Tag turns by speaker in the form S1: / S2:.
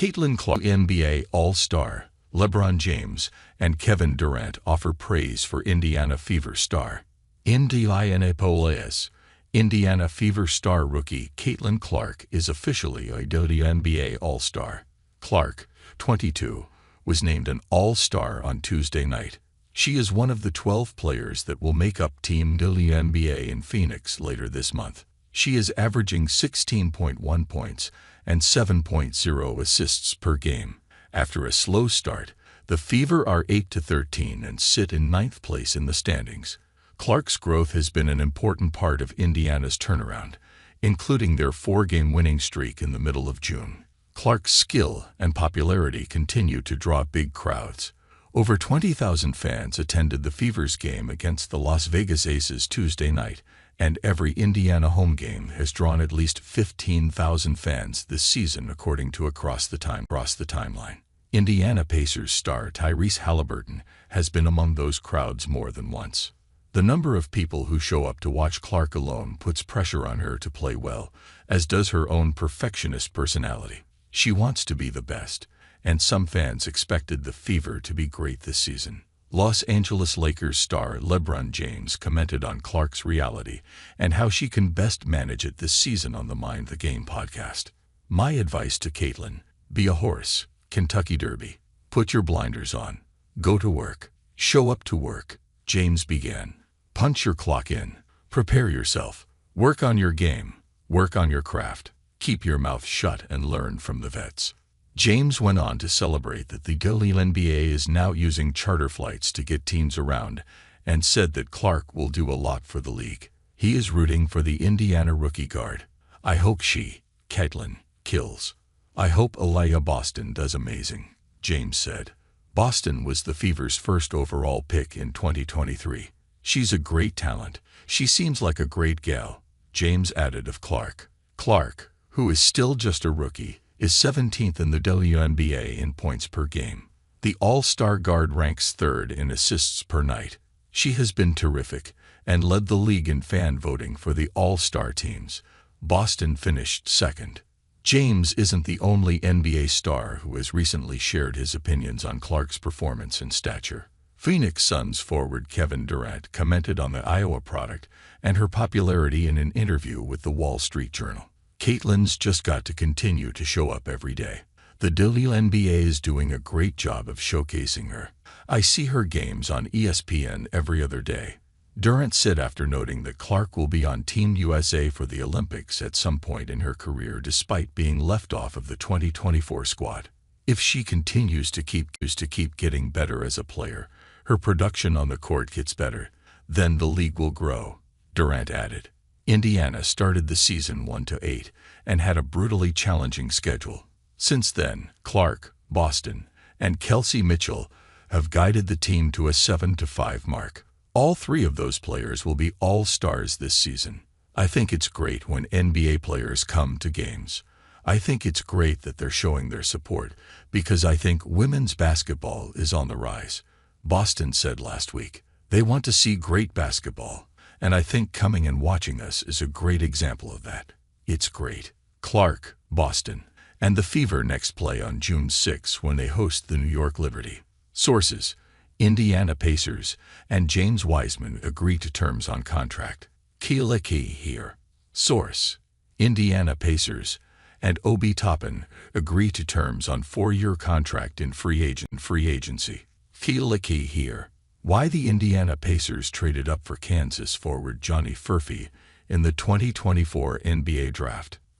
S1: Caitlin Clark, WNBA All Star, LeBron James, and Kevin Durant offer praise for Indiana Fever star. Indiana Fever star rookie Caitlin Clark is officially a WNBA All Star. Clark, 22, was named an All Star on Tuesday night. She is one of the 12 players that will make up Team WNBA in Phoenix later this month. She is averaging 16.1 points and 7.0 assists per game. After a slow start, the Fever are 8-13 and sit in 9th place in the standings. Clark's growth has been an important part of Indiana's turnaround, including their 4-game winning streak in the middle of June. Clark's skill and popularity continue to draw big crowds. Over 20,000 fans attended the Fever's game against the Las Vegas Aces Tuesday night, and every Indiana home game has drawn at least 15,000 fans this season, according to Across the Timeline. Indiana Pacers star Tyrese Halliburton has been among those crowds more than once. The number of people who show up to watch Clark alone puts pressure on her to play well, as does her own perfectionist personality. She wants to be the best, and some fans expected the Fever to be great this season. Los Angeles Lakers star LeBron James commented on Clark's reality and how she can best manage it this season on the Mind the Game podcast. "My advice to Caitlin: be a horse. Kentucky Derby. Put your blinders on. Go to work. Show up to work," James began. "Punch your clock in. Prepare yourself. Work on your game. Work on your craft. Keep your mouth shut and learn from the vets." James went on to celebrate that the WNBA is now using charter flights to get teams around, and said that Clark will do a lot for the league. He is rooting for the Indiana rookie guard. "I hope she, Caitlin, kills. I hope Aliyah Boston does amazing," James said. Boston was the Fever's first overall pick in 2023. "She's a great talent. She seems like a great gal," James added of Clark. Clark, who is still just a rookie, is 17th in the WNBA in points per game. The All-Star guard ranks 3rd in assists per night. She has been terrific and led the league in fan voting for the All-Star teams. Boston finished 2nd. James isn't the only NBA star who has recently shared his opinions on Clark's performance and stature. Phoenix Suns forward Kevin Durant commented on the Iowa product and her popularity in an interview with the Wall Street Journal. "Caitlin's just got to continue to show up every day. The WNBA is doing a great job of showcasing her. I see her games on ESPN every other day," Durant said after noting that Clark will be on Team USA for the Olympics at some point in her career despite being left off of the 2024 squad. "If she continues to keep getting better as a player, her production on the court gets better, then the league will grow," Durant added. Indiana started the season 1-8 and had a brutally challenging schedule. Since then, Clark, Boston, and Kelsey Mitchell have guided the team to a 7-5 mark. All 3 of those players will be All-Stars this season. "I think it's great when NBA players come to games. I think it's great that they're showing their support because I think women's basketball is on the rise," Boston said last week. "They want to see great basketball, and I think coming and watching us is a great example of that. It's great." Clark, Boston, and the Fever next play on June 6 when they host the New York Liberty. Sources: Indiana Pacers and James Wiseman agree to terms on contract. Key here. Source: Indiana Pacers and Obi Toppin agree to terms on 4-year contract in free agency. Key here. Why the Indiana Pacers traded up for Kansas forward Johnny Furphy in the 2024 NBA draft.